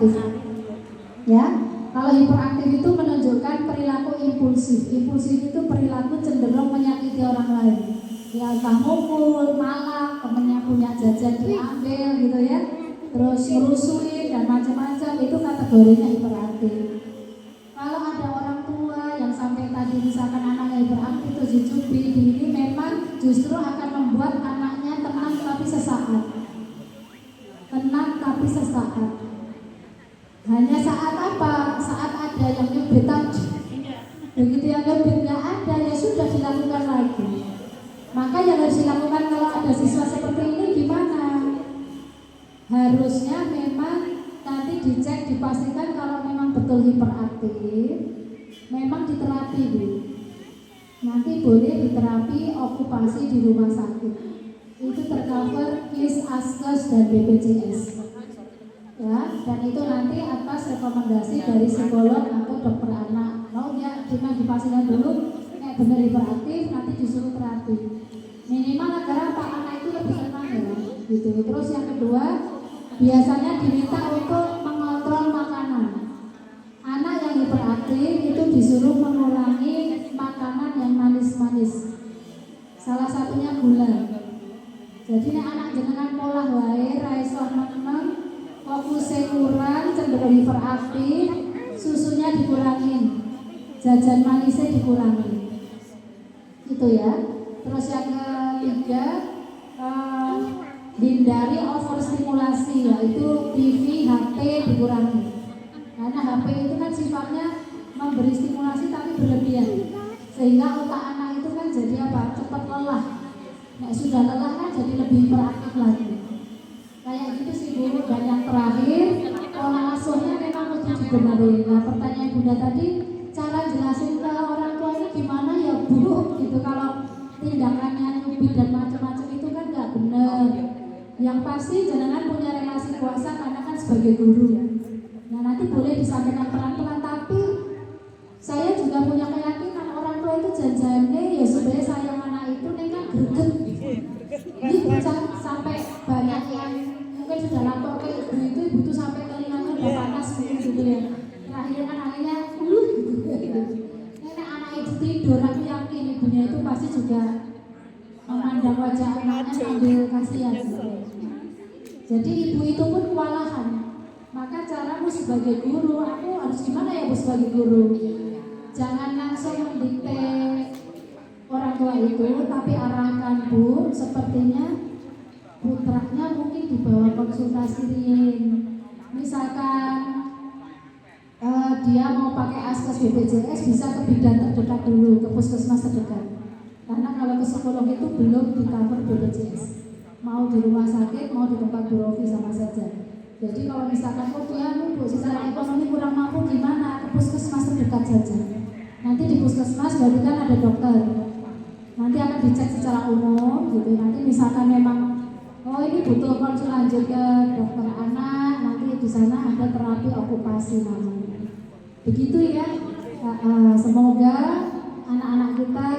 hiperaktif. Ya, kalau hiperaktif itu menunjukkan perilaku impulsif. Impulsif itu perilaku cenderung menyakiti orang lain. Ya, entah mukul, malak, temennya punya jajan diambil gitu ya, terus ngerusuin dan macam-macam, itu kategorinya hiperaktif. Kalau ada orang tua yang sampai tadi misalkan anaknya hiperaktif terus dicubit, ini memang justru akan membuat anaknya tenang tapi sesaat. Tenang tapi sesaat. Hanya saat apa? Saat ada yang nyubit tadi. Begitu yang nyubit nggak ada, ya sudah dilakukan lagi. Maka yang harus dilakukan kalau ada siswa seperti ini gimana? Harusnya memang nanti dicek, dipastikan kalau memang betul hiperaktif, memang diterapi Bu. Nanti boleh diterapi okupasi di rumah sakit. Itu tercover KIS, ASKES, dan BPJS. Ya, dan itu nanti atas rekomendasi dari psikolog atau dokter anak. Mau ya cuma dipastikan dulu benar hiperaktif, nanti disuruh terapi. Minimal agar apa anak itu lebih tenang ya, gitu. Terus yang kedua, biasanya diminta untuk mengontrol makanan. Anak yang hiperaktif itu disuruh mengurangi makanan yang manis-manis. Salah satunya gula. Jadi anak jenengan pola wae ra iso meneng, fokusnya kurang, cenderung hiperaktif, susunya dikurangin, jajan manisnya dikurangin. Itu ya. Terus yang ketiga, hindari overstimulasi, yaitu TV, HP dikurangi. Karena HP itu kan sifatnya memberi stimulasi tapi berlebihan, sehingga otak anak itu kan jadi apa? Cepat lelah. Nah, sudah lelah kan jadi lebih hiperaktif lagi. Kayak gitu sih Bu. Dan yang terakhir, pola asuhnya memang mesti dibenarin. Nah, pertanyaan Bunda tadi, cara jelasin ke orang tua ini gimana ya Bu? Gitu, kalau tindakannya nyubit dan macam-macam itu kan nggak benar. Yang pasti jenengan punya relasi kuasa karena kan sebagai guru. Nah, nanti boleh disampaikan pelan-pelan, tapi saya juga punya keyakinan orang tua itu janjiannya ya supaya sayang anak itu kan greget. Ini bisa sampai banyak yang mungkin sudah lapor ke ibu itu tuh sampai telinganya udah panas gitu ya. Terakhir kan akhirnya gitu. Nenek anak itu tidur, aku yakin ibunya itu pasti juga memandang wajah anaknya sambil kasihan. Jadi ibu itu pun kewalahan. Maka caramu sebagai guru, aku harus gimana ya Bu sebagai guru? Jangan langsung mendikte orang tua itu, tapi arahkan Bu, sepertinya putranya mungkin dibawa konsultasi ring. Misalkan dia mau pakai ASKES BPJS, bisa ke bidan terdekat dulu, ke puskesmas terdekat. Karena kalau ke psikolog itu belum di cover BPJS. Mau di rumah sakit, mau di tempat burofi sama saja. Jadi kalau misalkan dia Bu secara ekonomi kurang mampu gimana, ke puskesmas terdekat saja. Nanti di puskesmas baru kan ada dokter. Nanti akan dicek secara umum gitu. Nanti misalkan memang ini butuh konsul lanjut ke dokter anak, nanti di sana ada terapi okupasi namanya. Begitu ya. Semoga anak-anak kita